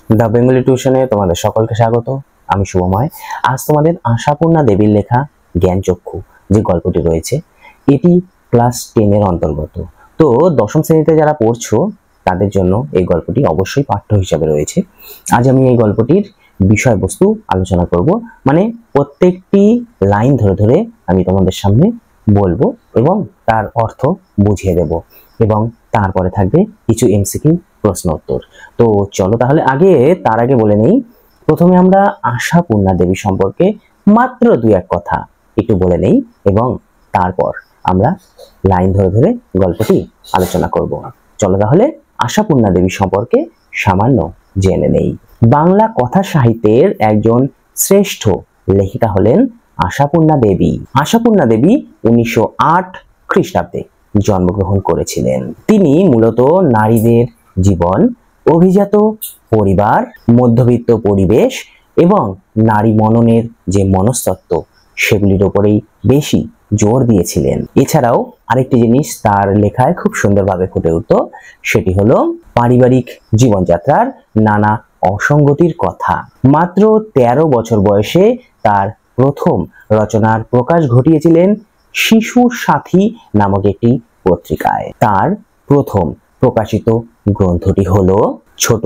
The Bengali টিউশনে তোমাদের সকলকে স্বাগত। আমি শুভময়। আজ তোমাদের আশাপূর্ণা দেবীর লেখা জ্ঞানচক্ষু যে গল্পটি রয়েছে, এটি ক্লাস 10 এর অন্তর্গত। তো দশম শ্রেণীতে যারা পড়ছো তাদের জন্য এই গল্পটি অবশ্যই পাঠ্য হিসাবে রয়েছে। আজ আমি এই গল্পটির বিষয়বস্তু আলোচনা করব, মানে প্রত্যেকটি লাইন ধরে ধরে আমি তোমাদের সামনে বলবো এবং তার অর্থ বুঝিয়ে দেব, এবং তারপরে থাকবে কিছু এমসিকিউ প্রশ্ন উত্তর। তো চলো তাহলে তার আগে বলে নেই, প্রথমে আমরা আশাপূর্ণা দেবী সম্পর্কে মাত্র দুই এক কথা একটু বলে নেই, এবং তারপর আমরা লাইন ধরে ধরে গল্পটি আলোচনা করব। চলো তাহলে আশাপূর্ণা দেবী সম্পর্কে সামান্য জেনে নেই। বাংলা কথা সাহিত্যের একজন শ্রেষ্ঠ লেখিকা হলেন আশাপূর্ণা দেবী। আশাপূর্ণা দেবী 1908 খ্রিস্টাব্দে জন্মগ্রহণ করেছিলেন। তিনি মূলত নারীদের জীবন, অভিজাত পরিবার, মধ্যবিত্ত পরিবেশ এবং নারী মননের যে মনস্তত্ত্ব সেগুলির উপরেই বেশি জোর দিয়েছিলেন। এছাড়াও আরেকটি জিনিস তার লেখায় খুব সুন্দরভাবে ফুটে উঠত, সেটি হলো পারিবারিক জীবনযাত্রার নানা অসঙ্গতির কথা। মাত্র 13 বছর বয়সে তার প্রথম রচনার প্রকাশ ঘটিয়েছিলেন শিশু সাথী নামক একটি পত্রিকায়। তার প্রথম প্রকাশিত গ্রন্থটি হলো ছোট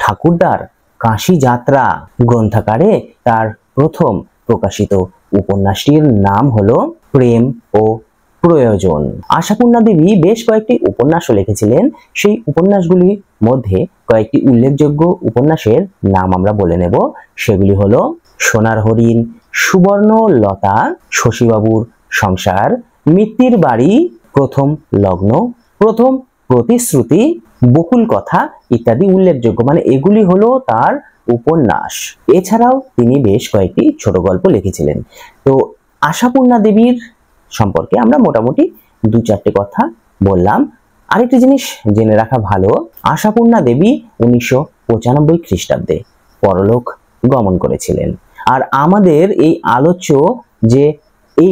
ঠাকুরদার কাশী যাত্রা। গ্রন্থাকারে তার প্রথম প্রকাশিত উপন্যাসটির নাম হলো প্রেম ও প্রয়োজন। আশাপূর্ণা দেবী বেশ কয়েকটি উপন্যাসও লিখেছিলেন। সেই উপন্যাসগুলির মধ্যে কয়েকটি উল্লেখযোগ্য উপন্যাসের নাম আমরা বলে নেব। সেগুলি হলো সোনার হরিণ, সুবর্ণলতা, শশীবাবুর সংসার, মিত্তির বাড়ি, প্রথম লগ্ন, প্রথম প্রতিশ্রুতি, বকুল কথা ইত্যাদি উল্লেখযোগ্য, মানে এগুলি হলো তার উপন্যাস। এছাড়াও তিনি বেশ কয়েকটি ছোট গল্প লিখেছিলেন। তো আশাপূর্ণা দেবীর সম্পর্কে আমরা মোটামুটি দু চারটে কথা বললাম। আরেকটি জিনিস জেনে রাখা ভালো, আশাপূর্ণা দেবী 1995 খ্রিস্টাব্দে পরলোক গমন করেছিলেন। আর আমাদের এই আলোচ্য যে এই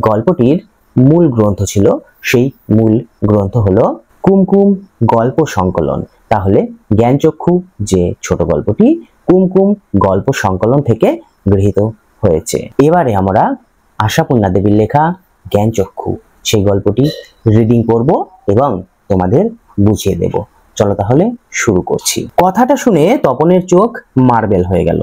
গল্পটির মূল গ্রন্থ ছিল, সেই মূল গ্রন্থ হলো কুমকুম গল্প সংকলন। তাহলে জ্ঞানচক্ষু যে ছোট গল্পটি কুমকুম গল্প সংকলন থেকে গৃহীত হয়েছে। এবারে আমরা আশাপূর্ণা দেবীর লেখা জ্ঞানচক্ষু সেই গল্পটি রিডিং করব এবং তোমাদের বুঝিয়ে দেব। চলো তাহলে শুরু করছি। কথাটা শুনে তপনের চোখ মার্বেল হয়ে গেল।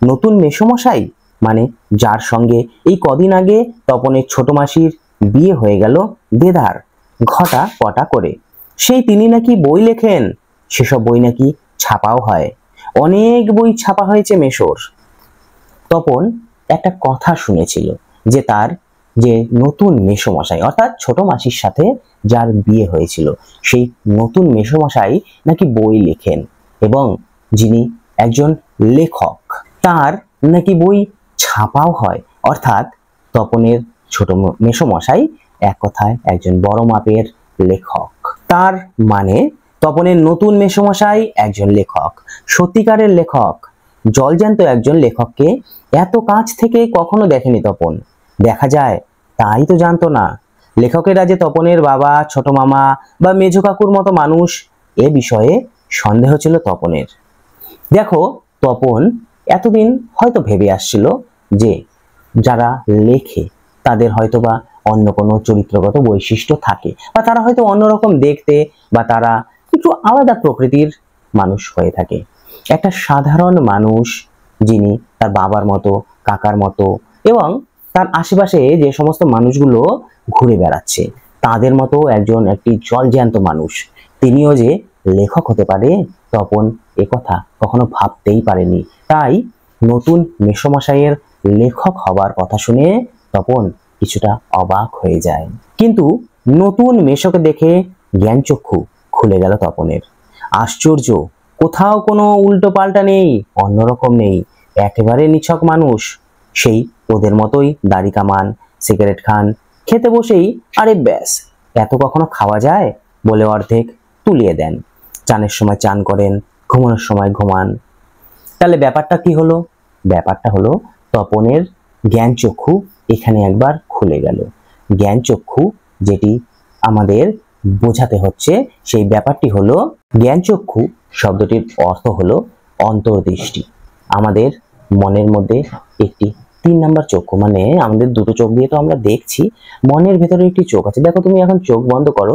নতুন মেসোমশাই, মানে যার সঙ্গে এই কদিন আগে তপনের ছোট মাসির বিয়ে হয়ে গেল দেদার ঘটা পটা করে, সেই তিনি নাকি বই লেখেন, সেসব বই নাকি ছাপাও হয়। অনেক বই ছাপা হয়েছে মেসোর। তপন একটা কথা শুনেছিল যে তার যে নতুন মেসোমশাই অর্থাৎ ছোট মাসির সাথে যার বিয়ে হয়েছিল, সেই নতুন মেসোমশাই নাকি বই লেখেন, এবং যিনি একজন লেখক, তার নাকি বই ছাপাও হয়। অর্থাৎ তপনের ছোট মেসোমশাই এক কথায় একজন বড় মাপের লেখক। তার মানে তপনের নতুন মেসোমশাই একজন লেখক, সত্যিকারের লেখক। জলজ্যান্ত একজন লেখককে এত কাছ থেকে কখনো দেখেনি তপন। দেখা যায় তাই তো জানতো না, লেখকেরা যে তপনের বাবা, ছোট মামা বা মেজো কাকুর মতো মানুষ, এ বিষয়ে সন্দেহ ছিল তপনের। দেখো, তপন এতদিন হয়তো ভেবে আসছিল যে যারা লেখে তাদের হয়তোবা অন্য কোনো চরিত্রগত বৈশিষ্ট্য থাকে, বা তারা হয়তো অন্যরকম দেখতে, বা তারা একটু আলাদা প্রকৃতির মানুষ হয়ে থাকে। একটা সাধারণ মানুষ যিনি তার বাবার মতো, কাকার মতো এবং তার আশেপাশে যে সমস্ত মানুষগুলো ঘুরে বেড়াচ্ছে তাদের মতো একটি জলজ্যান্ত মানুষ, তিনিও যে লেখক হতে পারে, তপন একথা কখনো ভাবতেই পারেনি। তাই নতুন মেসোমশাইয়ের লেখক হবার কথা শুনে তপন কিছুটা অবাক হয়ে যায়। কিন্তু নতুন মেসোকে দেখে জ্ঞানচক্ষু খুলে গেল তপনের। আশ্চর্য, কোথাও কোনো উল্টো পাল্টা নেই, অন্যরকম নেই, একেবারে নিছক মানুষ। সেই ওদের মতোই দাড়ি কামান, সিগারেট খান, খেতে বসেই আরে ব্যাস এত কখনো খাওয়া যায় বলে অর্ধেক তুলিয়ে দেন, চানের সময় চান করেন, ঘুমানোর সময় ঘুমান। তাহলে ব্যাপারটা কি হলো? ব্যাপারটা হলো তপনের জ্ঞানচক্ষু এখানে একবার খুলে গেল। জ্ঞানচক্ষু যেটি আমাদের বোঝাতে হচ্ছে সেই ব্যাপারটি হলো জ্ঞানচক্ষু শব্দটির অর্থ হলো অন্তর্দৃষ্টি। আমাদের মনের মধ্যে একটি 3 নাম্বার চক্ষু, মানে আমাদের দুটো চোখ দিয়ে তো আমরা দেখছি, মনের ভেতরে একটি চোখ আছে। দেখো তুমি এখন চোখ বন্ধ করো,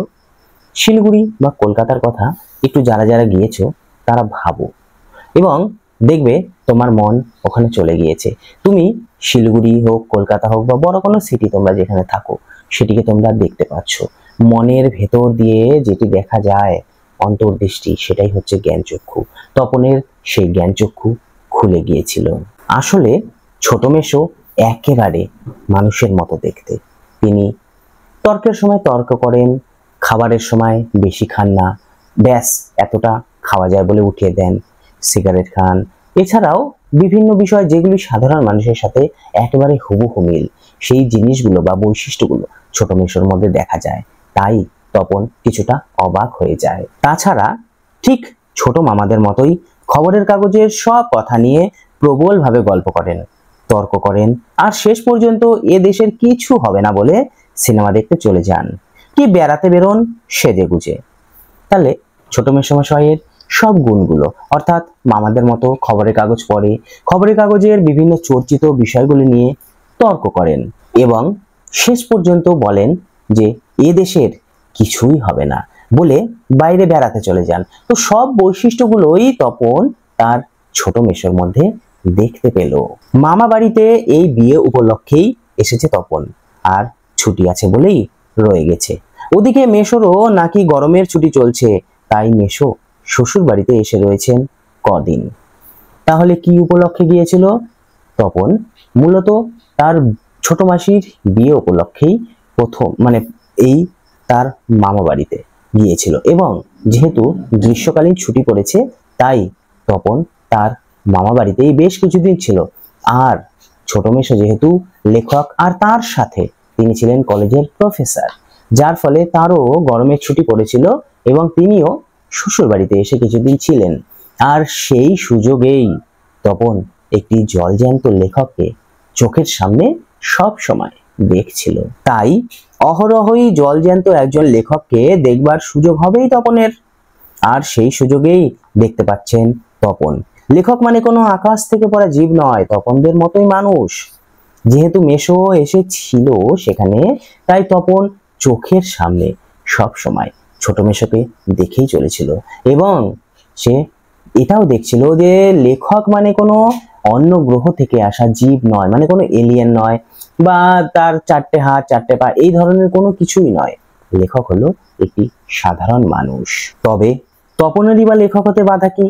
শিলিগুড়ি বা কলকাতার কথা একটু যারা যারা গিয়েছো তারা ভাবো এবং দেখবে তোমার মন ওখানে চলে গিয়েছে। তুমি শিলিগুড়ি হোক, কলকাতা হোক বা বড় কোনো সিটি তোমরা যেখানে থাকো সেটিকে তোমরা দেখতে পাচ্ছ। মনের ভেতর দিয়ে যেটি দেখা যায় অন্তর্দৃষ্টি, সেটাই হচ্ছে জ্ঞানচক্ষু। তপনের সেই জ্ঞানচক্ষু খুলে গিয়েছিল। আসলে ছোট মেশো একেবারে মানুষের মতো দেখতে। তিনি তর্কের সময় তর্ক করেন, খাবারের সময় বেশি খান না, ব্যাস এতটা খাওয়া যায় বলে উঠিয়ে দেন, সিগারেট খান। এছাড়াও বিভিন্ন বিষয় যেগুলি সাধারণ মানুষের সাথে একেবারে হুবহু মিল, সেই জিনিসগুলো বা বৈশিষ্ট্যগুলো ছোট মেশোর মধ্যে দেখা যায়। তাই তপন কিছুটা অবাক হয়ে যায়। তাছাড়া ঠিক ছোট মামাদের মতোই খবরের কাগজের সব কথা নিয়ে প্রবলভাবে গল্প করেন, তর্ক করেন, আর শেষ পর্যন্ত এ দেশের কিছু হবে না বলে সিনেমা দেখতে চলে যান, কি বেড়াতে বেরোন সেজে গুজে। তাহলে ছোট মেসোমশাইয়ের সব গুণগুলো, অর্থাৎ মামাদের মতো খবরের কাগজ পড়ে, খবরের কাগজের বিভিন্ন চর্চিত বিষয়গুলি নিয়ে তর্ক করেন এবং শেষ পর্যন্ত বলেন যে এ দেশের কিছুই হবে না বলে বাইরে বেড়াতে চলে যান। তো সব বৈশিষ্ট্যগুলোই তপন তার ছোট মেসোর মধ্যে দেখতে পেল। মামা বাড়িতে এই বিয়ে উপলক্ষেই এসেছে তপন, আর ছুটি আছে বলেই রয়ে গেছে। ওদিকে মেসোরও নাকি গরমের ছুটি চলছে, তাই মেসো শ্বশুর বাড়িতে এসে রয়েছেন কদিন। তাহলে কি উপলক্ষে গিয়েছিল তপন? মূলত তার ছোট মাসির বিয়ে উপলক্ষেই এই তার মামা বাড়িতে গিয়েছিল এবং যেহেতু গ্রীষ্মকালীন ছুটি পড়েছে তাই তপন তার মামা বাড়িতেই বেশ কিছুদিন ছিল। আর ছোট মেসো যেহেতু লেখক আর তার সাথে তিনি ছিলেন কলেজের প্রফেসর, যার ফলে তারও গরমের ছুটি পড়েছিল এবং তিনিও শ্বশুর বাড়িতে এসে কিছুদিন ছিলেন। আর সেই সুযোগেই তপন একটি জলজ্যান্ত লেখককে চোখের সামনে সব সময় দেখছিল। তাই অহরহই জলজ্যান্ত একজন লেখককে দেখবার সুযোগ হবেই তপনের। আর সেই সুযোগেই দেখতে পাচ্ছেন তপন। লেখক মানে কোনো আকাশ থেকে পড়া জীব নয়, তপনদের মতোই মানুষ। যেহেতু মেসো এসেছিল সেখানে, তাই তপন চোখের সামনে সব সময় ছোট মেসোকে দেখেই চলেছিল এবং সে এটাও দেখছিল যে লেখক মানে কোনো অন্য গ্রহ থেকে আসা জীব নয়, মানে কোনো এলিয়েন নয় বা তার 4টে হাত 4টে পা এই ধরনের কোনো কিছুই নয়। লেখক হলো একটি সাধারণ মানুষ। তবে তপনেরই বা লেখক হতে বাধা কি?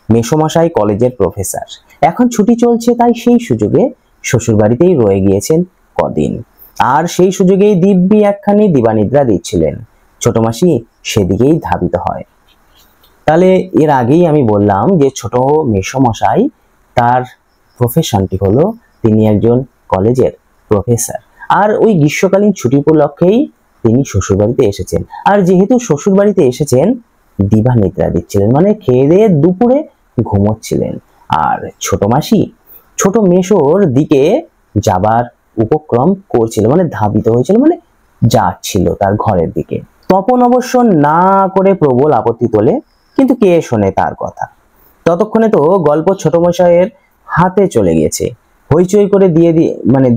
মেসোমশাই কলেজের প্রফেসর, এখন ছুটি চলছে, তাই সেই সুযোগে শ্বশুর বাড়িতেই রয়ে গিয়েছেন কদিন। আর সেই সুযোগেই দিব্যি একখানি দিবানিদ্রা দিচ্ছিলেন। ছোট মাসি সেদিকেই ধাবিত হয়। তাহলে এর আগেই আমি বললাম যে ছোট মেসোমশাই তার প্রফেশনটি হলো তিনি একজন কলেজের প্রফেসর, আর ওই গ্রীষ্মকালীন ছুটি উপলক্ষেই তিনি শ্বশুরবাড়িতে এসেছেন। আর যেহেতু শ্বশুরবাড়িতে এসেছেন, দিবানিদ্রা দিচ্ছিলেন, মানে খেয়ে দিয়ে দুপুরে ঘুমোচ্ছিলেন। আর ছোট মাসি ছোট মেসোর দিকে যাবার উপক্রম করছিল, মানে ধাবিত হয়েছিল, মানে যাচ্ছিল তার ঘরের দিকে। তপন অবশ্য না করে প্রবল আপত্তি তোলে, কিন্তু কে শোনে তার কথা। ততক্ষণে তো গল্প ছোট মশাইয়ের হাতে চলে গেছে। হইচই করে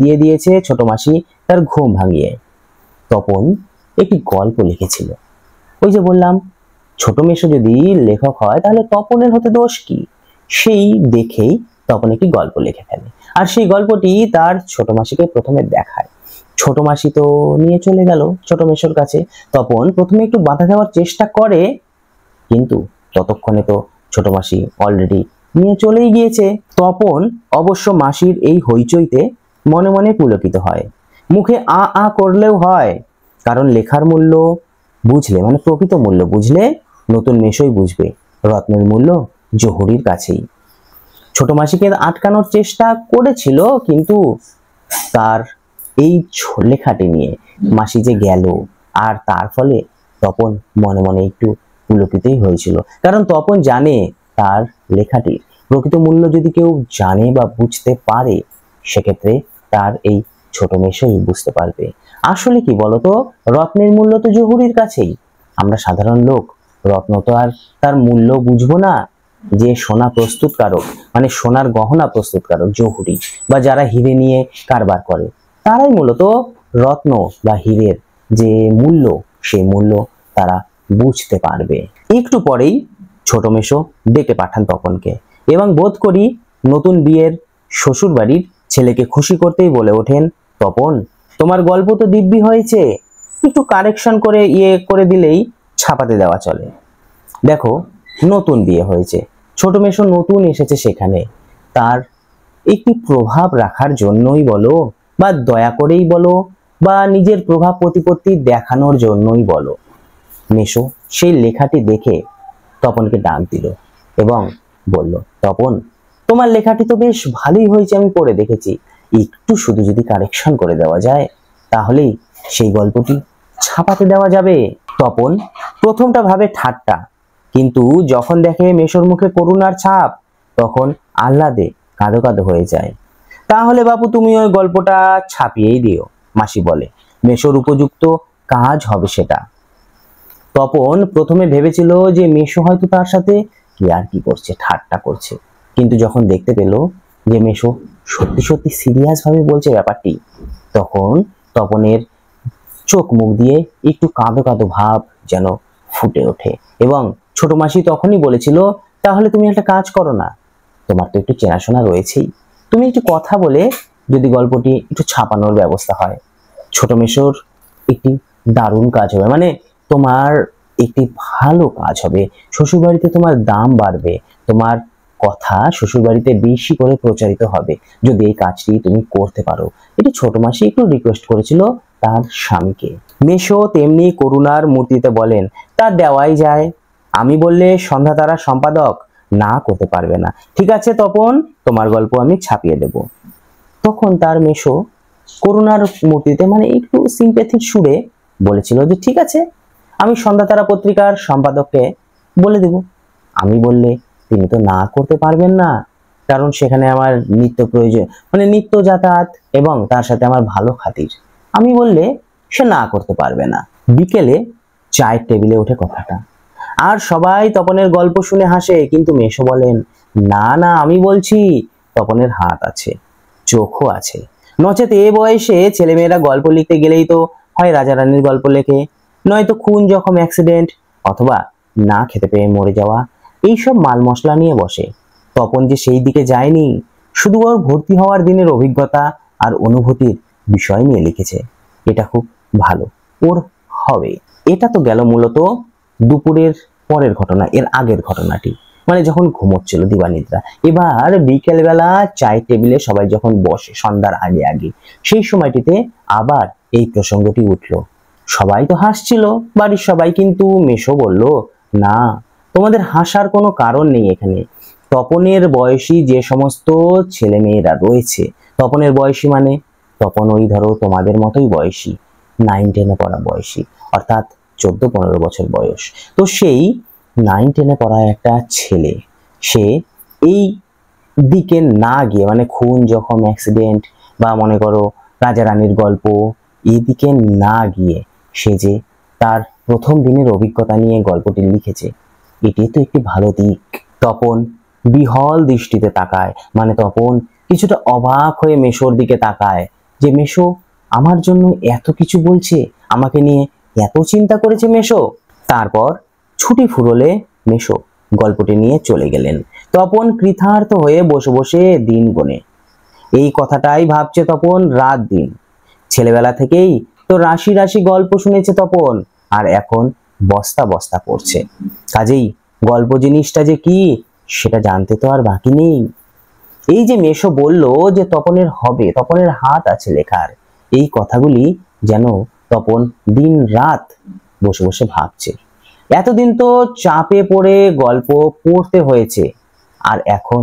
দিয়ে দিয়েছে ছোট মাসি তার ঘুম ভাঙিয়ে। তপন একটি গল্প লিখেছিল। ওই যে বললাম ছোট মেসো যদি লেখক হয় তাহলে তপনের হতে দোষ কি? সেই দেখেই তপন একটি গল্প লিখে ফেলে, আর সেই গল্পটি তার ছোট মাসিকে প্রথমে দেখায়। ছোট মাসি তো নিয়ে চলে গেল ছোট মেসোর কাছে। তপন প্রথমে একটু বাধা দেওয়ার চেষ্টা করে, কিন্তু ততক্ষণে তো ছোট মাসি অলরেডি নিয়ে চলেই গিয়েছে। তপন অবশ্য মাসির এই হইচইতে মনে মনে পুলকিত হয়, মুখে আ আ করলেও হয়, কারণ লেখার মূল্য বুঝলে, মানে প্রকৃত মূল্য বুঝলে নতুন মেসোই বুঝবে রত্নের মূল্য জহুরির কাছেই। ছোট মাসিকে আটকানোর চেষ্টা করেছিল, কিন্তু তার এই লেখাটি নিয়ে মাসি যে গেল, আর তার ফলে তপন মনে মনে একটু পুলকিতই হয়েছিল, কারণ তপন জানে তার লেখাটির প্রকৃত মূল্য যদি কেউ জানে বা বুঝতে পারে, সেক্ষেত্রে তার এই ছোট মেসোই বুঝতে পারবে। আসলে কি বলতো, রত্নের মূল্য তো জহুরির কাছেই, আমরা সাধারণ লোক, রত্ন তো আর তার মূল্য বুঝবো না। যে সোনা প্রস্তুতকারক, মানে সোনার গহনা প্রস্তুতকারক, জহুরি বা যারা হিরে নিয়ে কারবার করে, তারাই মূলত রত্ন বা হীরের যে মূল্য, সেই মূল্য তারা বুঝতে পারবে। একটু পরেই ছোট মেশো ডেকে পাঠান তপনকে এবং বোধ করি নতুন বিয়ের শ্বশুর বাড়ির ছেলেকে খুশি করতেই বলে ওঠেন, তপন, তোমার গল্প তো দিব্যি হয়েছে, একটু কারেকশন করে করে দিলেই ছাপাতে দেওয়া চলে। দেখো, নতুন বিয়ে হয়েছে, ছোট মেশো নতুন এসেছে, সেখানে তার একটি প্রভাব রাখার জন্যই বলো বা দয়া করেই বলো বা নিজের প্রভাব প্রতিপত্তি দেখানোর জন্যই বলো, মেশো সেই লেখাটি দেখে তপনকে ডাক দিল এবং বলল, তপন, তোমার লেখাটি তো বেশ ভালোই হয়েছে, আমি পড়ে দেখেছি, একটু শুধু যদি কারেকশন করে দেওয়া যায় তাহলেই সেই গল্পটি ছাপাতে দেওয়া যাবে। তপন প্রথমটা ভাবে ঠাট্টা, কিন্তু যখন দেখে মেশোর মুখে করুণার ছাপ তখন আহ্লাদে কাঁদো কাঁদো হয়ে যায়। তাহলে বাপু তুমি ওই গল্পটা ছাপিয়েই দিও, মাসি বলে, মেশোর উপযুক্ত কাজ হবে সেটা। তপন প্রথমে ভেবেছিল যে মেশো হয়তো তার সাথে কি আর কি করছে, ঠাট্টা করছে, কিন্তু যখন দেখতে পেল যে মেশো সত্যি সত্যি সিরিয়াস ভাবে বলছে ব্যাপারটি, তখন তপনের চোখ মুখ দিয়ে একটু কাঁদো কাঁদো ভাব যেন ফুটে ওঠে এবং ছোট মাসি তখনই বলেছিল, তাহলে তুমি একটা কাজ করো না, তোমার তো একটু চেনাশোনা রয়েছেই, তুমি একটু কথা বলে যদি গল্পটি একটু ছাপানোর ব্যবস্থা হয়, ছোট মেশোর একটি দারুণ কাজ হবে, মানে তোমার একটি ভালো কাজ হবে, শ্বশুরবাড়িতে তোমার দাম বাড়বে, তোমার কথা শ্বশুরবাড়িতে বেশি করে প্রচারিত হবে যদি এই কাজটি তুমি করতে পারো। এটি ছোট মাসি একটু রিকোয়েস্ট করেছিল তার স্বামীকে। মেশো তেমনি করুণার মূর্তিতে বলেন, তা দেওয়াই যায়, আমি বললে সন্ধ্যা তারা সম্পাদক না করতে পারবে না, ঠিক আছে তপন, তোমার গল্প আমি ছাপিয়ে দেব। তখন তার মেশো করুণার মূর্তিতে মানে একটু সিম্প্যাথিক সুরে বলেছিল যে ঠিক আছে, আমি সন্ধ্যা তারা পত্রিকার সম্পাদককে বলে দেব। আমি বললে তিনি তো না করতে পারবেন না, কারণ সেখানে আমার নিত্য প্রয়োজন, মানে নিত্য যাতায়াত এবং তার সাথে আমার ভালো খাতির, আমি বললে সে না করতে পারবে না। বিকেলে চায়ের টেবিলে ওঠে কথাটা, আর সবাই তপনের গল্প শুনে হাসে, কিন্তু মেশো বলেন, না না, আমি বলছি, তপনের হাত আছে, চোখও আছে, নচেত এ বয়সে ছেলেমেয়েরা গল্প লিখতে গেলেই তো হয় রাজা রানীর গল্প লেখে, নয়তো খুন জখম অ্যাক্সিডেন্ট অথবা না খেতে পেয়ে মরে যাওয়া, এইসব মাল মশলা নিয়ে বসে। তপন যে সেই দিকে যায়নি, শুধু ওর ভর্তি হওয়ার দিনের অভিজ্ঞতা আর অনুভূতির বিষয় নিয়ে লিখেছে, এটা খুব ভালো, ওর হবে। এটা তো গেল মূলত দুপুরের পরের ঘটনা, এর আগের ঘটনাটি, মানে যখন ঘুমোচ্ছিল দিবানিদ্রা। এবার বিকেলবেলা চায়ের টেবিলে সবাই যখন বসে সন্ধ্যার আগে আগে, সেই সময়টিতে আবার এই প্রসঙ্গটি উঠলো। সবাই তো হাসছিল, বাড়ির সবাই, কিন্তু মেশো বলল, না, তোমাদের হাসার কোনো কারণ নেই এখানে, তপনের বয়সী যে সমস্ত ছেলে মেয়েরা রয়েছে, তপনের বয়সী মানে তপন ওই ধরো তোমাদের মতোই বয়সী, 9-10-এ পড়া বয়সী, অর্থাৎ 14-15 বছর বয়স, তো সেই 9-10-এ পড়া একটা ছেলে, সে এই দিকে না গিয়ে, মানে খুন জখম অ্যাক্সিডেন্ট বা মনে করো রাজা রানীর গল্প, এইদিকে না গিয়ে সে যে তার প্রথম দিনের অভিজ্ঞতা নিয়ে গল্পটি লিখেছে, এটি তো একটি ভালো দিক। তপন বিহল দৃষ্টিতে তাকায়, মানে তপন কিছুটা অবাক হয়ে মেশোর দিকে তাকায় যে মেশো আমার জন্য এত কিছু বলছে, আমাকে নিয়ে এত চিন্তা করেছে মেশো। তারপর ছুটি ফুরোলে মেশো গল্পটি নিয়ে চলে গেলেন। তপন কৃতার্থ হয়ে বসে বসে দিন গোনে, এই কথাটাই ভাবছে তপন রাত দিন। ছেলেবেলা থেকেই তো রাশি রাশি গল্প শুনেছে তপন, আর এখন বস্তা বস্তা পড়ছে, কাজেই গল্প জিনিসটা যে কি সেটা জানতে তো আর বাকি নেই। এই যে মেশো বলল যে তপনের হবে, তপনের হাত আছে লেখার, এই কথাগুলি যেন তপন দিন রাত বসে বসে ভাবছে। এতদিন তো চাপে পড়ে গল্প পড়তে হয়েছে, আর এখন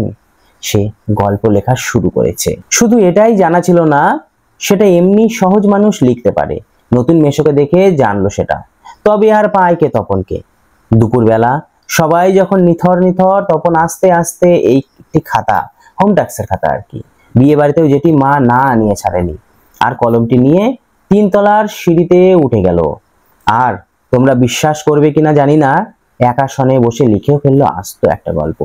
সে গল্প লেখা শুরু করেছে। শুধু এটাই জানা ছিল না সেটা এমনি সহজ মানুষ লিখতে পারে, নতুন মেশোকে দেখে জানলো সেটা। তবে আর পায় কে তপনকে? দুপুরবেলা সবাই যখন নিথর নিথর, তপন আস্তে আস্তে এই একটি খাতা, হোম ট্যাক্সের খাতা আর কি, বিয়ে বাড়িতেও যেটি মা না নিয়ে ছাড়েনি, আর কলমটি নিয়ে 3 তলার সিঁড়িতে উঠে গেল। আর তোমরা বিশ্বাস করবে কিনা জানি না, এক আসনে বসে লিখেও ফেললো আস্ত একটা গল্প।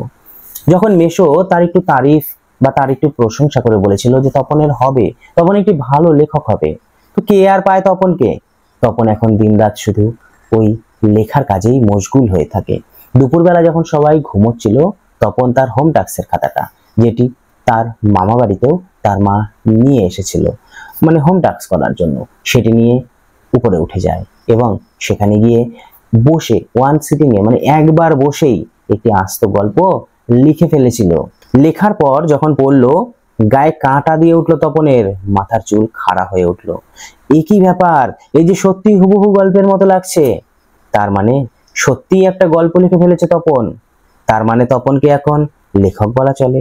যখন মেশো তার একটু তারিফ বা তার একটু প্রশংসা করে বলেছিল যে তপনের হবে, তপন একটি ভালো লেখক হবে, তো কে আর পায় তপনকে? তপন এখন দিনরাত শুধু ওই লেখার কাজেই মশগুল হয়ে থাকে। দুপুরবেলা যখন সবাই ঘুমোচ্ছিল, তপন তার হোম টাস্কের খাতাটা, যেটি তার মামা বাড়িতেও তার মা নিয়ে এসেছিল মানে হোম টাস্ক করার জন্য, সেটি নিয়ে উপরে উঠে যায় এবং সেখানে গিয়ে বসে ওয়ান সিটিং এ মানে একবার বসেই একটি আস্ত গল্প লিখে ফেলেছিল। লেখার পর যখন পড়লো, গায়ে কাঁটা দিয়ে উঠলো তপনের, মাথার চুল খাড়া হয়ে উঠলো। এ কি ব্যাপার, এই যে সত্যি হুবহু গল্পের মতো লাগছে, তার মানে সত্যি একটা গল্প লিখে ফেলেছে তপন, তার মানে তপনকে এখন লেখক বলা চলে।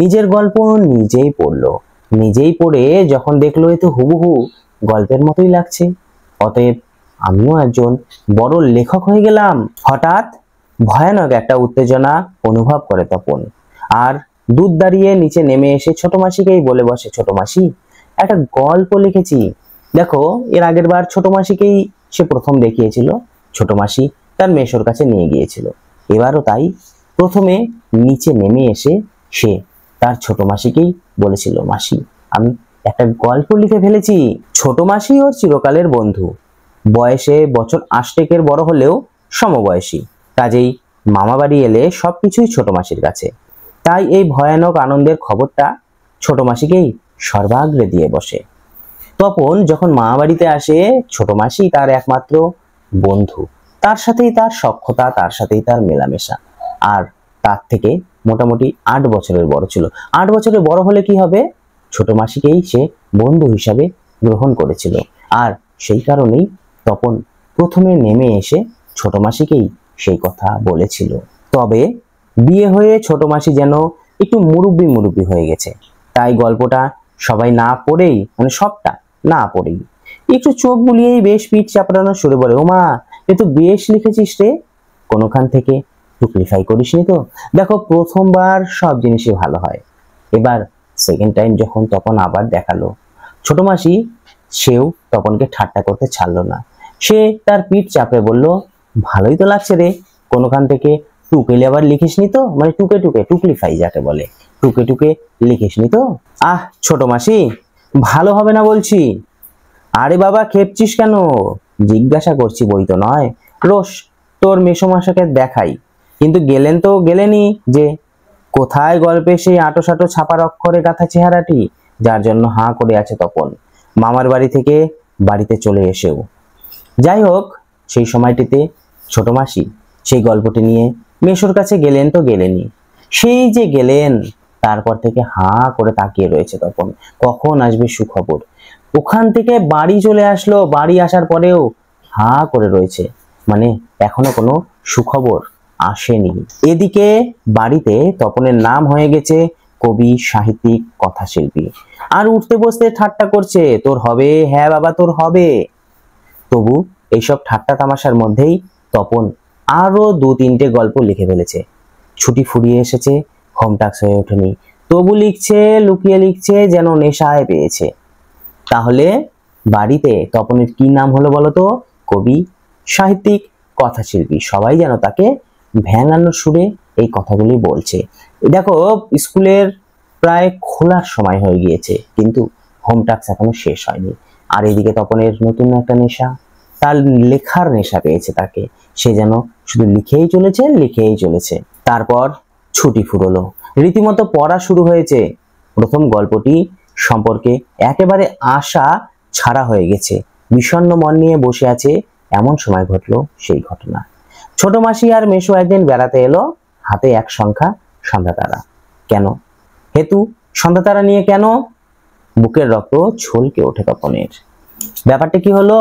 নিজের গল্প নিজেই পড়লো, নিজেই পড়ে যখন দেখলো এ তো হুবহু গল্পের মতোই লাগছে, অতএব আমিও একজন বড় লেখক হয়ে গেলাম। হঠাৎ ভয়ানক একটা উত্তেজনা অনুভব করে তপন, আর দুধ দাঁড়িয়ে নিচে নেমে এসে ছোট মাসিকেই বলে বসে, ছোট মাসি একটা গল্প লিখেছি। দেখো, এর আগের বার ছোট মাসিকেই সে প্রথম দেখিয়েছিল, ছোট মাসি তার মেশোর কাছে নিয়ে গিয়েছিল, এবারও তাই প্রথমে নিচে নেমে এসে সে তার ছোট মাসিকেই বলেছিল, মাসি আমি একটা গল্প লিখে ফেলেছি। ছোট মাসি ওর চিরকালের বন্ধু, বয়সে বছর 8 বড় হলেও সমবয়সী, কাজেই মামা বাড়ি এলে সবকিছুই ছোট মাসির কাছে, তাই এই ভয়ানক আনন্দের খবরটা ছোট মাসিকেই সর্বাগ্রে দিয়ে বসে। তপন যখন মামা বাড়িতে আসে, ছোট মাসি তার একমাত্র বন্ধু, তার সাথেই তার সখ্যতা, তার সাথেই তার মেলামেশা, আর তার থেকে মোটামুটি 8 বছরের বড় ছিল। 8 বছরের বড় হলে কি হবে, ছোট মাসিকেই সে বন্ধু হিসাবে গ্রহণ করেছিল, আর সেই কারণেই তপন প্রথমে নেমে এসে ছোট মাসিকেই সেই কথা বলেছিল। তবে বিয়ে হয়ে ছোট মাসি যেন একটু মুরব্বি মুরব্বি হয়ে গেছে, তাই গল্পটা সবাই না পড়েই মানে সবটা না পড়েই একটু চোখ বুলিয়েই বেশ পিঠ চাপড়ানোর সুরে বলে, ও মা এ তো বেশ লিখেছিস রে, কোনোখান থেকে টুকলিফাই করিসনি তো? দেখো, প্রথমবার সব জিনিসই ভালো হয়, এবার সেকেন্ড টাইম যখন তপন আবার দেখালো, ছোট মাসি সেও তপনকে ঠাট্টা করতে ছাড়লো না, সে তার পিঠ চাপড়ে বলল, ভালোই তো লাগছে রে, কোনোখান থেকে টুকেলে আবার লিখিসনি তো? মানে টুকে টুকে, টুকলিফাই যাকে বলে, টুকে টুকে লিখিসনি তো? আহ ছোট মাসি, ভালো হবে না বলছি। আরে বাবা খেপছিস কেন, জিজ্ঞাসা করছি, বই তো নয়, রোস তোর মেসোমশাইকে দেখাই, কিন্তু গেলেন তো গেলেনই যে, কোথায় গল্পে সেই আঁটো সাঁটো ছাপার অক্ষরে গাঁথা চেহারাটি, যার জন্য হাঁ করে আছে তপন মামার বাড়ি থেকে বাড়িতে চলে এসেও। যাই হোক, সেই সময়টিতে ছোট মাসি সেই গল্পটি নিয়ে মেশোর কাছে গেলেন তো গেলেনই, সেই যে গেলেন তারপর থেকে হাঁ করে তাকিয়ে রয়েছে তপন, কখন আসবে সুখবর। ওখান থেকে বাড়ি চলে আসলো, বাড়ি আসার পরেও হাঁ করে রয়েছে, মানে এখনো কোনো সুখবর আসেনি। এদিকে বাড়িতে তপনের নাম হয়ে গেছে কবি, সাহিত্যিক, কথাশিল্পী, আর উঠতে বসতে ঠাট্টা করছে, তোর হবে, হ্যাঁ বাবা তোর হবে। তবু এইসব ঠাট্টা তামাশার মধ্যেই তপন আরো 2-3টে গল্প লিখে ফেলেছে। ছুটি ফুরিয়ে এসেছে, হোম টাস্ক হয়ে ওঠেনি, তবু লিখছে, লুকিয়ে লিখছে, যেন নেশায় পেয়েছে। তাহলে বাড়িতে তপনের কি নাম হলো বলতো? কবি, সাহিত্যিক, কথাশিল্পী। সবাই যেন তাকে ভ্যাঙানোর সুরে এই কথাগুলি বলছে। দেখো, স্কুলের প্রায় খোলার সময় হয়ে গিয়েছে, কিন্তু হোম টাস্ক এখনো শেষ হয়নি, আর এদিকে তপনের নতুন একটা নেশা, তার লেখার নেশা পেয়েছে তাকে, সে যেন শুধু লিখেই চলেছে, লিখেই চলেছে। তারপর ছুটি ফুরলো, রীতিমতো পড়া শুরু হয়েছে। প্রথম গল্পটি সম্পর্কে একেবারে আশা ছাড়া হয়ে গেছে, বিষণ্ণ মন নিয়ে বসে আছে, এমন সময় ঘটলো সেই ঘটনা। ছোট মাসি আর মেশো একদিন বেড়াতে এলো, হাতে এক সংখ্যা সন্ধ্যা তারা। কেন হেতু সন্ধ্যা তারা নিয়ে কেন? বুকের রক্ত ছলকে ওঠে তপনের। ব্যাপারটা কি হলো?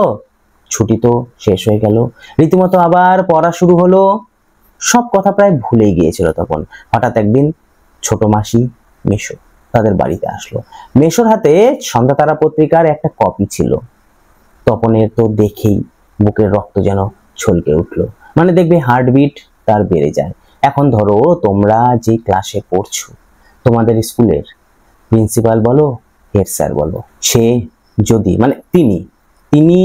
ছুটি তো শেষ হয়ে গেল, রীতিমতো আবার পড়া শুরু হলো। সব কথা প্রায় ভুলেই গিয়েছিল তখন। হঠাৎ একদিন ছোট মাসি, মেশো তাদের বাড়িতে আসলো। মেশোর হাতে সন্ধ্যা তারা পত্রিকার একটা কপি ছিল। তপনের তো দেখেই বুকের রক্ত যেন ছলকে উঠলো, মানে দেখবে হার্টবিট তার বেড়ে যায়। এখন ধরো তোমরা যে ক্লাসে পড়ছো, তোমাদের স্কুলের প্রিন্সিপাল বলো, হেড স্যার বলো, সে যদি মানে তিনি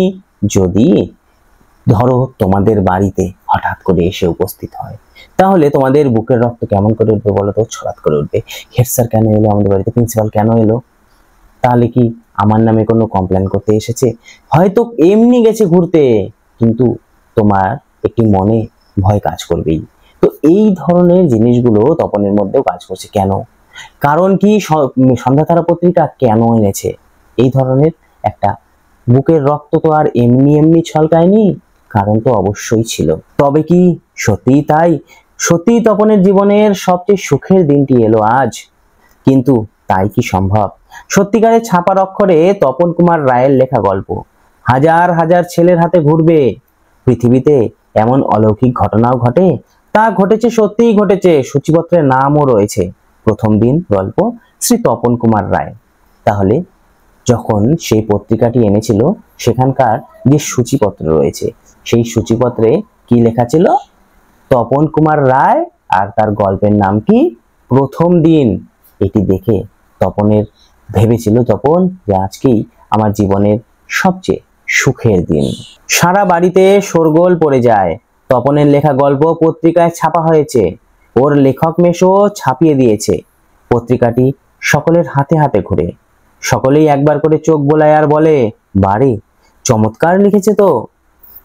যদি ধরো তোমাদের বাড়িতে হঠাৎ করে এসে উপস্থিত হয়, তাহলে তোমাদের বুকের রক্ত কেমন করে উঠবে বলো তো? ছলাৎ করে উঠবে। হেড স্যার কেন এলো আমাদের বাড়িতে, প্রিন্সিপাল কেন এলো? তাহলে কি আমার নামে কোনো কমপ্লেন করতে এসেছে? হয়তো এমনি গেছে ঘুরতে, কিন্তু তোমার একটি মনে ভয় কাজ করবেই। তো এই ধরনের জিনিসগুলো তপনের মধ্যেও কাজ করছে। কেন? কারণ কি সন্ধ্যাতারা পত্রিকা কেন এনেছে? এই ধরনের একটা বুকের রক্ত তো আর এমনি এমনি ছলকায়নি, কারণ তো অবশ্যই ছিল। তবে কি সত্যিই তাই? সত্যিই তপনের জীবনের সবচেয়ে সুখের দিনটি এলো আজ? কিন্তু তাই কি সম্ভব? সত্যিকারের ছাপার অক্ষরে তপন কুমার রায়ের লেখা গল্প হাজার হাজার ছেলের হাতে ঘুরবে। পৃথিবীতে এমন অলৌকিক ঘটনাও ঘটে। তা ঘটেছে, সত্যিই ঘটেছে। সূচিপত্রের নামও রয়েছে। প্রথম দিন গল্প, শ্রী তপন কুমার রায়। তাহলে যখন সেই পত্রিকাটি এনেছিল, সেখানকার যে সূচিপত্র রয়েছে, সেই সূচিপত্রে কি লেখা ছিল? তপন কুমার রায়, আর তার গল্পের নাম কি? প্রথম দিন। এটি দেখে তপনের ভেবেছিল তপন যে আজকেই আমার জীবনের সবচেয়ে সুখের দিন। সারা বাড়িতে শোরগোল পড়ে যায়। তপনের লেখা গল্প পত্রিকায় ছাপা হয়েছে। ওর লেখক মেশো ছাপিয়ে দিয়েছে। পত্রিকাটি সকলের হাতে হাতে ঘুরে। সকলেই একবার করে চোখ বোলায় আর বলে, বারে চমৎকার লিখেছে তো।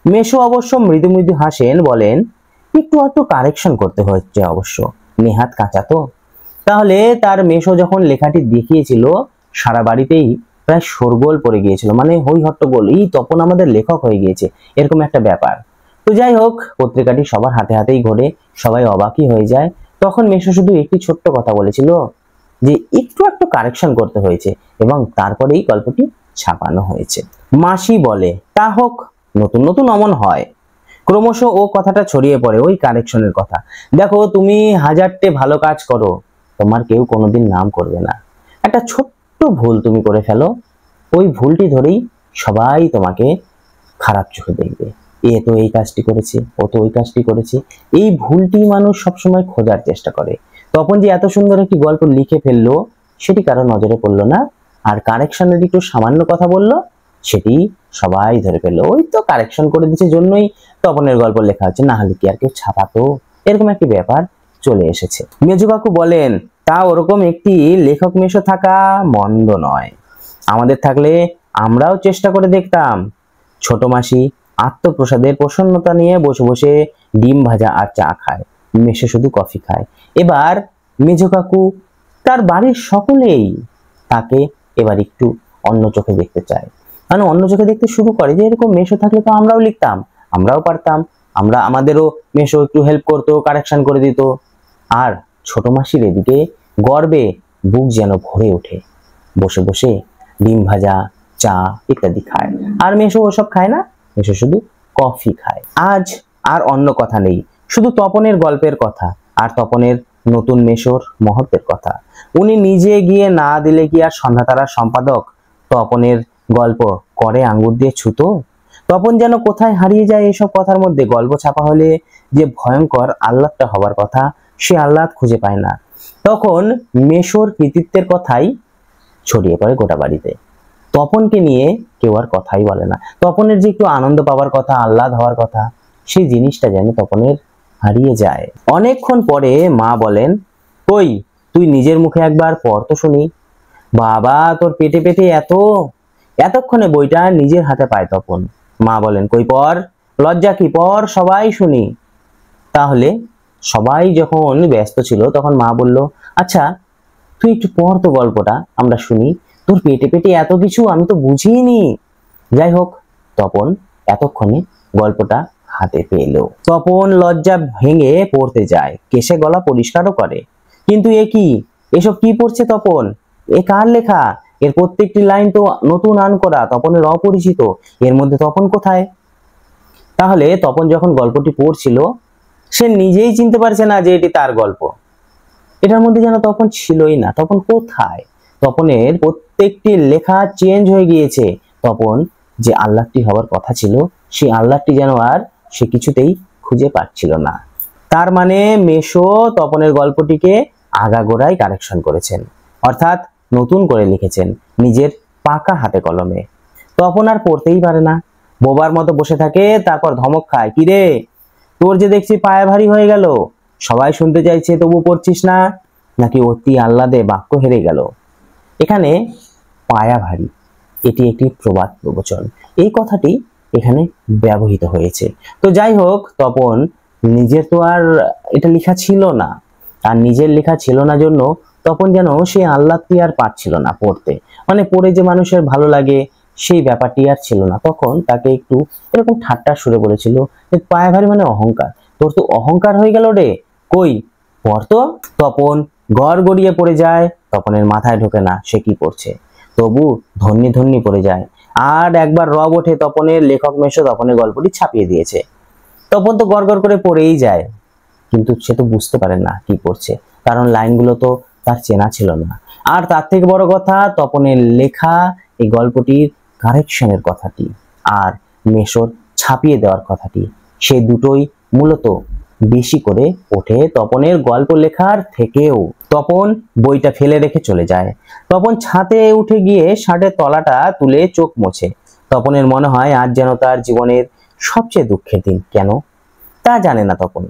মেশো অবশ্য মৃদু মৃদু হাসেন, বলেন, একটু একটু কারেকশন করতে হচ্ছে অবশ্য, নেহাত কাঁচা তো। তাহলে তার মেশো যখন লেখাটি দেখিয়েছিল, সারা বাড়িতেই প্রায় শোরগোল পড়ে গিয়েছিল, মানে হই হট্টগোল, এই তপন আমাদের লেখক হয়ে গিয়েছে, এরকম একটা ব্যাপার। তো যাই হোক, পত্রিকাটি সবার হাতে হাতেই ঘোরে, সবাই অবাকই হয়ে যায়। তখন মেশো শুধু একটি ছোট্ট কথা বলেছিল, যে একটু একটু কারেকশন করতে হয়েছে, এবং তারপরেই গল্পটি ছাপানো হয়েছে। মাসি বলে, তা হোক, নতুন নতুন অমন হয়। ক্রমশ ও কথাটা ছড়িয়ে পড়ে, ওই কারেকশনের কথা। দেখো, তুমি হাজারটে ভালো কাজ করো, তোমার কেউ কোনোদিন নাম করবে না। একটা ছোট্ট ভুল তুমি করে ফেলো, ওই ভুলটি ধরেই সবাই তোমাকে খারাপ চোখে দেখবে। এ তো এই কাজটি করেছে, ও তো ওই কাজটি করেছে। এই ভুলটি মানুষ সবসময় খোঁজার চেষ্টা করে। তখন যে এত সুন্দর একটি গল্প লিখে ফেললো, সেটি কারো নজরে পড়লো না। আর কারেকশনের একটু সামান্য কথা বললো, সেটি সবাই ধরে ফেললো। ওই তো কারেকশন করে দিচ্ছে জন্যই তপনের গল্প লেখা হচ্ছে, না হলে কি আর কেউ ছাপাতো? এরকম একটি ব্যাপার চলে এসেছে। মেজো কাকু বলেন, তা ওরকম একটি লেখক মেশো থাকা মন্দ নয়। আমাদের থাকলে আমরাও চেষ্টা করে দেখতাম। ছোট মাসি আত্মপ্রসাদের প্রসন্নতা নিয়ে বসে বসে ডিম ভাজা আর চা খায়, মেশো শুধু কফি খায়। এবার মেজো কাকু, তার বাড়ির সকলেই তাকে এবার একটু অন্য চোখে দেখতে চায়, মানে অন্য চোখে দেখতে শুরু করে, যে এরকম মেশো থাকলে তো আমরাও লিখতাম, আমরাও পারতাম, আমাদেরও মেশো একটু হেল্প করতো, কারেকশন করে দিত। আর ছোট মাসির এদিকে গর্বে বুক যেন ভরে ওঠে, বসে বসে ডিম ভাজা, চা ইত্যাদি খায়। আর মেশো ওসব খায় না, মেশো শুধু কফি খায়। আজ আর অন্য কথা নেই, শুধু তপনের গল্পের কথা, আর তপনের নতুন মেশোর মুহূর্তের কথা। উনি নিজে গিয়ে না দিলে কি আর সন্ধ্যাতারার সম্পাদক তপনের গল্প করে আঙ্গুর দিয়ে ছুতো? তপন যেন কোথায় হারিয়ে যায় এসব কথার মধ্যে। গল্প ছাপা হলে যে ভয়ঙ্কর আহ্লাদটা হবার কথা, সে আহ্লাদ খুঁজে পায় না। তখন মেশোর কৃতিত্বের কথাই ছড়িয়ে পড়ে গোটা বাড়িতে। তপনকে নিয়ে কেউ আর কথাই বলে না। তপনের যে একটু আনন্দ পাওয়ার কথা, আহ্লাদ হওয়ার কথা, সেই জিনিসটা যেন তপনের হারিয়ে যায়। অনেকক্ষণ পরে মা বলেন, কই, তুই নিজের মুখে একবার পড় তো শুনি। বাবা, তোর পেটে পেটে এতক্ষণে বইটা নিজের হাতে পায় তপন। মা বলেন, কই পড়, লজ্জা কি, পড়, সবাই শুনি। তাহলে সবাই যখন ব্যস্ত ছিল, তখন মা বলল, আচ্ছা তুই একটু পড় তো গল্পটা, আমরা শুনি। তোর পেটে পেটে এত কিছু, আমি তো বুঝিনি। যাই হোক, তপন এতক্ষণে গল্পটা হাতে পেল। তপন লজ্জা ভেঙে পড়তে যায়, কেশে গলা পরিষ্কারও করে। কিন্তু এ কি, এসব কি পড়ছে তপন? এ কার লেখা? এর প্রত্যেকটি লাইন তো নতুন আন করা, তপনের অপরিচিত। এর মধ্যে তপন কোথায়? তাহলে তপন যখন গল্পটি পড়ছিল, সে নিজেই চিনতে পারছে না যে এটি তার গল্প। এটার মধ্যে যেন তপন ছিলই না। তপন কোথায়? তপনের প্রত্যেকটি লেখা চেঞ্জ হয়ে গিয়েছে। তপন যে আহ্লাদটি হওয়ার কথা ছিল, সেই আহ্লাদটি যেন আর সে কিছুতেই খুঁজে পাচ্ছিল না। তার মানে মেশো তপনের গল্পটিকে আগাগোড়াই কারেকশন করেছেন, অর্থাৎ নতুন করে লিখেছেন নিজের পাকা হাতে কলমে। তপন আর পড়তেই পারে না। বোবার মতো বসে থাকে, তারপর ধমক খায়, কিরে তোর যে দেখছি পায়ে ভারী হয়ে গেল, সবাই শুনতে চাইছে তবু পড়ছিস না, নাকি অতি আহ্লাদে বাক্য হেরে গেল। এখানে পায়া ভারী এটি একটি প্রবাদ প্রবচন, এই কথাটি এখানে ব্যবহৃত হয়েছে। তো যাই হোক, তপন নিজের তো আর এটা লেখা ছিল না, আর নিজের লেখা ছিল না জন্য তপন যেন সেই আহ্লাদটি আর পারছিল না পড়তে, মানে পড়ে যে মানুষের ভালো লাগে সেই ব্যাপারটি আর ছিল না। তখন তাকে একটু এরকম ঠাট্টা সুরে বলেছিল যে পায়ে ভারী মানে অহংকার, তোর তো অহংকার হয়ে গেল রে, কই পড় তো। তপন গড় গড়িয়ে পড়ে যায়, তপনের মাথায় ঢোকে না সে কি পড়ছে, তবু ধন্যি ধন্যি পড়ে যায়। আর একবার রব ওঠে তপনের, লেখক মেশো তপনের গল্পটি ছাপিয়ে দিয়েছে। তপন তো গড় গড় করে পড়েই যায়, কিন্তু সে তো বুঝতে পারে না কি পড়ছে, কারণ লাইনগুলো তো তার চেনা ছিল না। আর তার থেকে বড় কথা, তপনের লেখা এই গল্পটির কারেকশনের কথাটি আর মেশোর ছাপিয়ে দেওয়ার কথাটি, সেই দুটোই মূলত বেশি করে ওঠে তপনের গল্প লেখার থেকেও। তপন বইটা ফেলে রেখে চলে যায়। তপন ছাদে উঠে গিয়ে শার্টের তলাটা তুলে চোখ মোছে। তপনের মনে হয় আজ যেন তার জীবনের সবচেয়ে দুঃখের দিন। কেন তা জানে না তপন।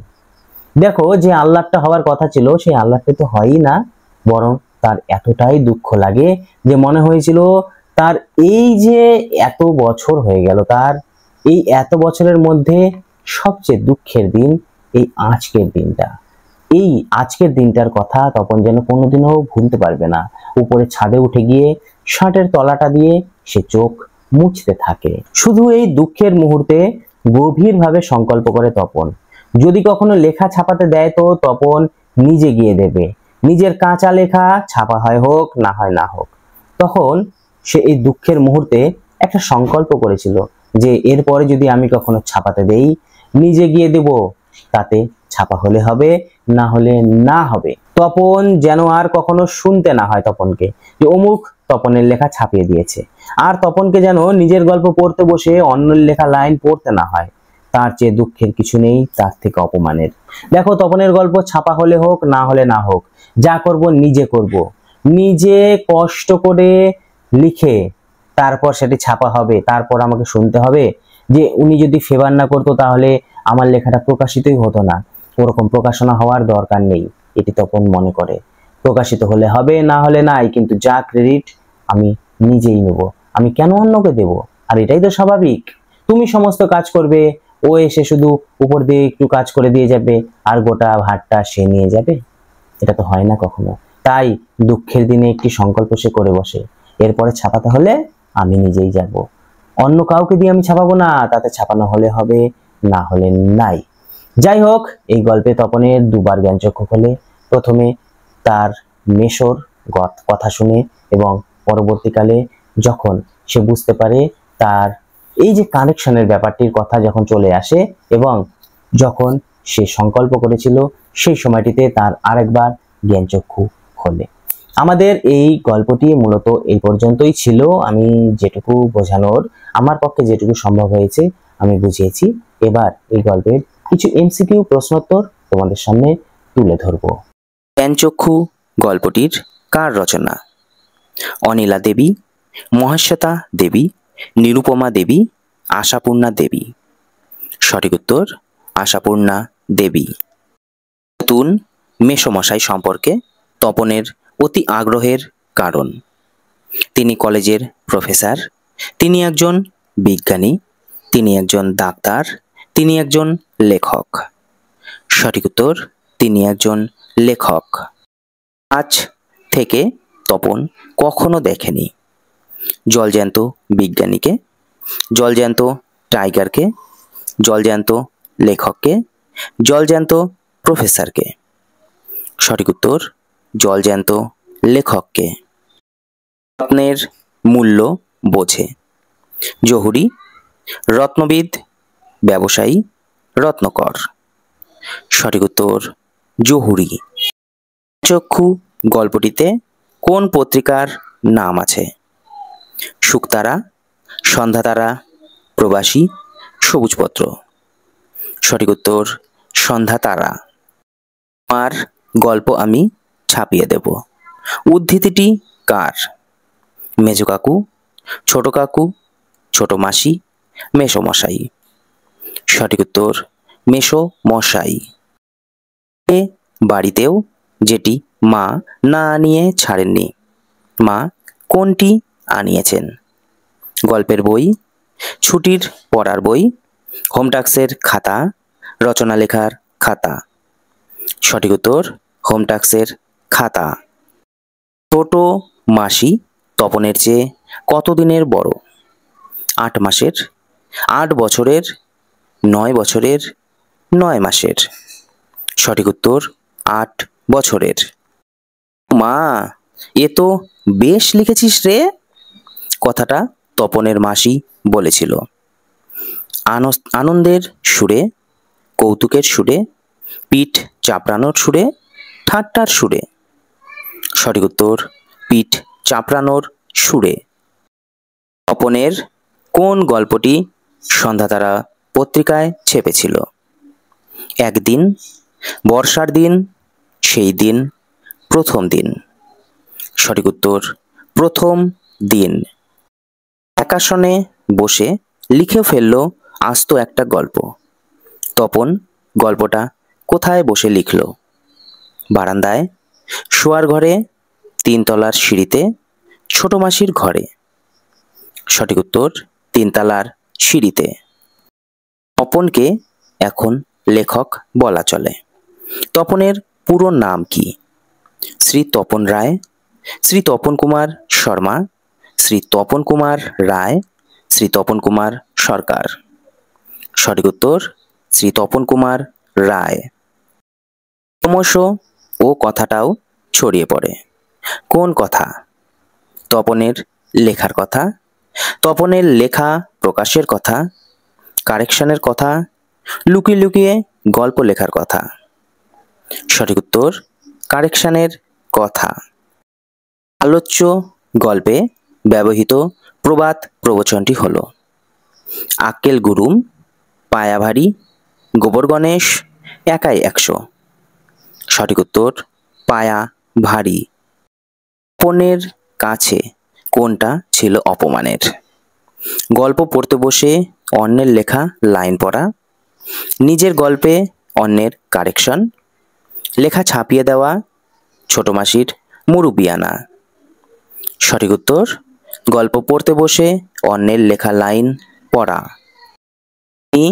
দেখো, যে আহ্লাদটা হওয়ার কথা ছিল সেই আহ্লাদটা তো হয়ই না, বরং তার এতটাই দুঃখ লাগে যে মনে হয়েছিল তার এই যে এত বছর হয়ে গেল, তার এই এত বছরের মধ্যে সবচেয়ে দুঃখের দিন এই আজকের দিনটা। এই আজকের দিনটার কথা তপন যেন কোনোদিনও ভুলতে পারবে না। উপরে ছাদে উঠে গিয়ে শার্টের তলাটা দিয়ে সে চোখ মুছতে থাকে। শুধু এই দুঃখের মুহূর্তে গভীরভাবে সংকল্প করে তপন, যদি কখনো লেখা ছাপাতে দেয় তো তপন নিজে গিয়ে দেবে। নিজের কাঁচা লেখা ছাপা হয় হোক না হয় না হোক। তখন সে এই দুঃখের মুহূর্তে একটা সংকল্প করেছিল যে এরপরে যদি আমি কখনো ছাপাতে দেই, নিজে গিয়ে দেব, তাতে ছাপা হলে হবে, না হলে না হবে। তপন যেন আর কখনো শুনতে না হয় তপনকে যে অমুক তপনের লেখা ছাপিয়ে দিয়েছে, আর তপনকে যেন নিজের গল্প পড়তে বসে অন্যের লেখা লাইন পড়তে না হয়। তার চেয়ে দুঃখের কিছু নেই, তার থেকে অপমানের। দেখো, তপনের গল্প ছাপা হলে হোক না হলে না হোক, যা করব নিজে করব, নিজে কষ্ট করে লিখে তারপর সেটি ছাপা হবে। তারপর আমাকে শুনতে হবে যে উনি যদি ফেভার না করতো তাহলে আমার লেখাটা প্রকাশিতই হতো না। ওরকম প্রকাশনা হওয়ার দরকার নেই, এটি তপন মনে করে। প্রকাশিত হলে হবে, না হলে নাই, কিন্তু যা ক্রেডিট আমি নিজেই নেব, আমি কেন অন্যকে দেব? আর এটাই তো স্বাভাবিক। তুমি সমস্ত কাজ করবে, ও এসে শুধু উপর দিয়ে একটু কাজ করে দিয়ে যাবে আর গোটা ভাতটা সে নিয়ে যাবে? এটা তো হয় না কখনো। তাই দুঃখের দিনে একটি সংকল্প সে করে বসে, এরপরে ছাপাতে হলে আমি নিজেই যাব, অন্য কাউকে দিয়ে আমি ছাপাবো না, তাতে ছাপানো হলে হবে, না হলে নাই। যাই হোক, এই গল্পে তপনের দুবার জ্ঞানচক্ষু খোলে। প্রথমে তার মেশোর কথা শুনে, এবং পরবর্তীকালে যখন সে বুঝতে পারে তার এই যে কানেকশনের ব্যাপারটির কথা যখন চলে আসে, এবং যখন সে সংকল্প করেছিল সেই সময়টিতে তার আরেকবার জ্ঞানচক্ষু খোলে। আমাদের এই গল্পটি মূলত এই পর্যন্তই ছিল। আমি যেটুকু বোঝানোর আমার পক্ষে যেটুকু সম্ভব হয়েছে আমি বুঝিয়েছি। এবার এই গল্পের কিছু এমসিকিউ প্রশ্নোত্তর তোমাদের সামনে তুলে ধরব। জ্ঞানচক্ষু গল্পটির কার রচনা? অনিলা দেবী, মহাশ্বেতা দেবী, নিরুপমা দেবী, আশাপূর্ণা দেবী। সঠিক উত্তর আশাপূর্ণা দেবী। নতুন মেসোমশাই সম্পর্কে তপনের অতি আগ্রহের কারণ? তিনি কলেজের প্রফেসর, তিনি একজন বিজ্ঞানী, তিনি একজন ডাক্তার, তিনি একজন লেখক। সঠিক উত্তর তিনি একজন লেখক। আজ থেকে তপন কখনো দেখেনি জলজ্যান্ত বিজ্ঞানীকে, জলজ্যান্ত টাইগারকে, জলজ্যান্ত লেখককে, জলজ্যান্ত প্রফেসরকে। সঠিক উত্তর জলজ্যান্ত লেখককে। রত্নের মূল্য বোঝে? জহুরি, রত্নবিদ, ব্যবসায়ী, রত্নকর। সঠিক উত্তর জহুরি। চক্ষু গল্পটিতে কোন পত্রিকার নাম আছে? শুকতারা, সন্ধ্যাতারা, প্রবাসী, সবুজপত্র। সঠিক উত্তর সন্ধ্যাতারা। আমার গল্প আমি ছাপিয়ে দেব। উদ্ধৃতিটি কার? মেজো কাকু, ছোট কাকু, ছোট মাসি, মেসোমশাই। সঠিক উত্তর মেসোমশাই। এ বাড়িতেও যেটি মা না আনিয়ে ছাড়েননি, মা কোনটি আনিয়েছেন? গল্পের বই, ছুটির পড়ার বই, হোম টাস্কের খাতা, রচনা লেখার খাতা। সঠিক উত্তর হোম টাস্কের খাতা। ছোট মাসি তপনের চেয়ে কত দিনের বড়? 8 মাসের, 8 বছরের, 9 বছরের, 9 মাসের। সঠিক উত্তর 8 বছরের। মা, এ তো বেশ লিখেছিস রে, কথাটা তপনের মাসি বলেছিল। আনন্দের সুরে, কৌতুকের সুরে, পিঠ চাপড়ানোর সুরে, ঠাট্টার সুরে। সঠিক উত্তর পিঠ চাপড়ানোর সুরে। তপনের কোন গল্পটি সন্ধ্যাতারা পত্রিকায় ছেপেছিল? একদিন, বর্ষার দিন, সেই দিন, প্রথম দিন। সঠিক উত্তর প্রথম দিন। একাসনে বসে লিখে ফেলল আস্ত একটা গল্প। তপন গল্পটা কোথায় বসে লিখল? বারান্দায়, শোয়ার ঘরে, 3 তলার সিঁড়িতে, ছোট মাসির ঘরে। সঠিক উত্তর 3 তলার সিঁড়িতে। তপনকে এখন লেখক বলা চলে। তপনের পুরো নাম কি? শ্রী তপন রায়, শ্রী তপন কুমার শর্মা, শ্রী তপন কুমার রায়, শ্রী তপন কুমার সরকার। সঠিক উত্তর শ্রী তপন কুমার রায়। ক্রমশ ও কথাটাও ছড়িয়ে পড়ে। কোন কথা? তপনের লেখার কথা, তপনের লেখা প্রকাশের কথা, কারেকশনের কথা, লুকিয়ে লুকিয়ে গল্প লেখার কথা। সঠিক উত্তর কারেকশনের কথা। আলোচ্য গল্পে ব্যবহৃত প্রবাদ প্রবচনটি হল: আক্কেল গুরুম, পায়া ভারী, গোবর গণেশ, একাই 100। সঠিক উত্তর পায়া ভারী। তপনের কাছে কোনটা ছিল অপমানের? গল্প পড়তে বসে অন্যের লেখা লাইন পড়া, নিজের গল্পে অন্যের কারেকশন, লেখা ছাপিয়ে দেওয়া, ছোট মাসির মুরব্বি আনা। সঠিক উত্তর গল্প পড়তে বসে অন্যের লেখা লাইন পড়া। তিনি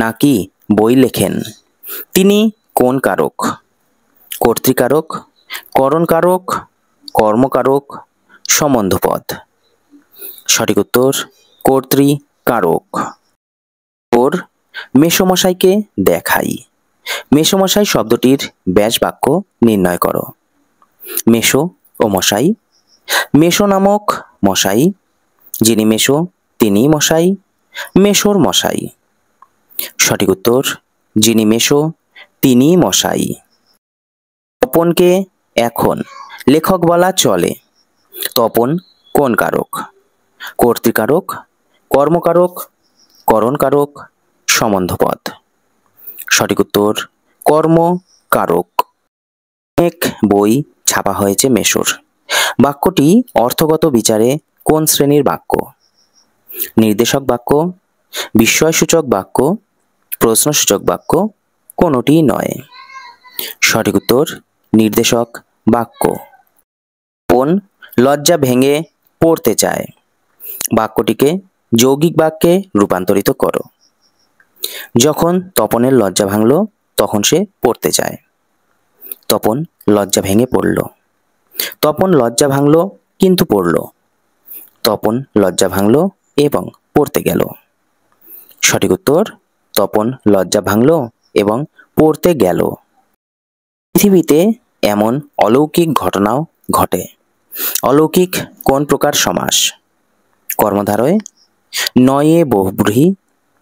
নাকি বই লেখেন, তিনি কোন কারক? কর্তৃকারক, করণকারক, কর্মকারক, সম্বন্ধপদ। সঠিক উত্তর কর্তৃকারক। ওর মেসোমশাইকে দেখাই। মেসোমশাই শব্দটির ব্যাস বাক্য নির্ণয় করো। মেসো ও মশাই, মেসো নামক মশাই, যিনি মেসো তিনি মশাই, মেসোর মশাই। সঠিক উত্তর যিনি মেসো তিনি মশাই। তপনকে এখন লেখক বলা চলে। তপন কোন কারক? কর্তৃকারক, কর্মকারক, করণকারক, সম্বন্ধপদ। সঠিক উত্তর কর্মকারক। অনেক বই ছাপা হয়েছে মেসোর। বাক্যটি অর্থগত বিচারে কোন শ্রেণীর বাক্য? নির্দেশক বাক্য, বিস্ময়সূচক বাক্য, প্রশ্নসূচক বাক্য, কোনোটিই নয়। সঠিক উত্তর নির্দেশক বাক্য। তপন লজ্জা ভেঙে পড়তে চায়। বাক্যটিকে যৌগিক বাক্যে রূপান্তরিত করো। যখন তপনের লজ্জা ভাঙল তখন সে পড়তে চায়। তপন লজ্জা ভেঙে পড়ল। তপন লজ্জা ভাঙল কিন্তু পড়ল। তপন লজ্জা ভাঙল এবং পড়তে গেল। সঠিক উত্তর তপন লজ্জা ভাঙল এবং পড়তে গেল। পৃথিবীতে এমন অলৌকিক ঘটনাও ঘটে। অলৌকিক কোন প্রকার সমাস? কর্মধারয়, নয়ে বহুব্রীহি,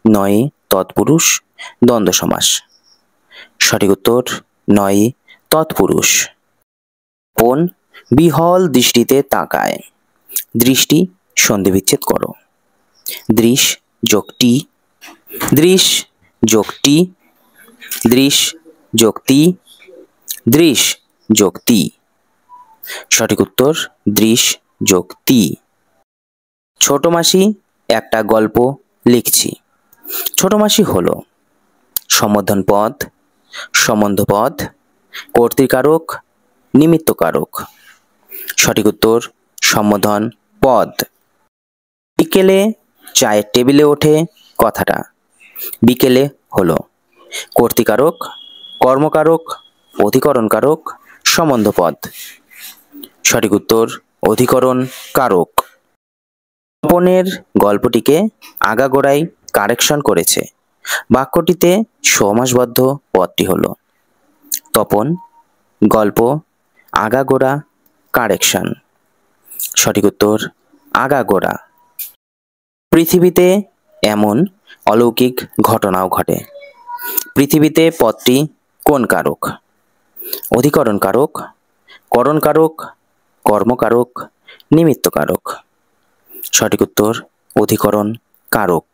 নয়ে তৎপুরুষ, দ্বন্দ্ব সমাস। সঠিক উত্তর নয়ে তৎপুরুষ। তপন বিহল দৃষ্টিতে তাকায়। দৃষ্টি সন্ধিবিচ্ছেদ করো। দৃশ যোগ টি, দৃশ যোগ টি, দৃশ যোগ তি, দৃশ যোগ তি। সঠিক উত্তর দৃশ যোগ তি। ছোট মাসি একটা গল্প লিখছি। ছোট মাসি হলো সম্বোধন পদ, সম্বন্ধ পদ, কর্তৃকারক, নিমিত্তকারক। সঠিক উত্তর সম্বোধন পদ। বিকেলে চায়ের টেবিলে ওঠে কথাটা। বিকেলে হলো কর্তৃকারক, কর্মকারক, অধিকরণকারক, সম্বন্ধ পদ। সঠিক উত্তর অধিকরণ কারক। তপনের গল্পটিকে আগাগোড়াই কারেকশন করেছে। বাক্যটিতে সমাসবদ্ধ পদটি হলো তপন, গল্প, আগাগোড়া, কারেকশন। সঠিক উত্তর আগাগোড়া। পৃথিবীতে এমন অলৌকিক ঘটনাও ঘটে। পৃথিবীতে পদটি কোন কারক? অধিকরণ কারক, করণ কারক, কর্মকারক, নিমিত্ত কারক। সঠিক উত্তর অধিকরণ কারক।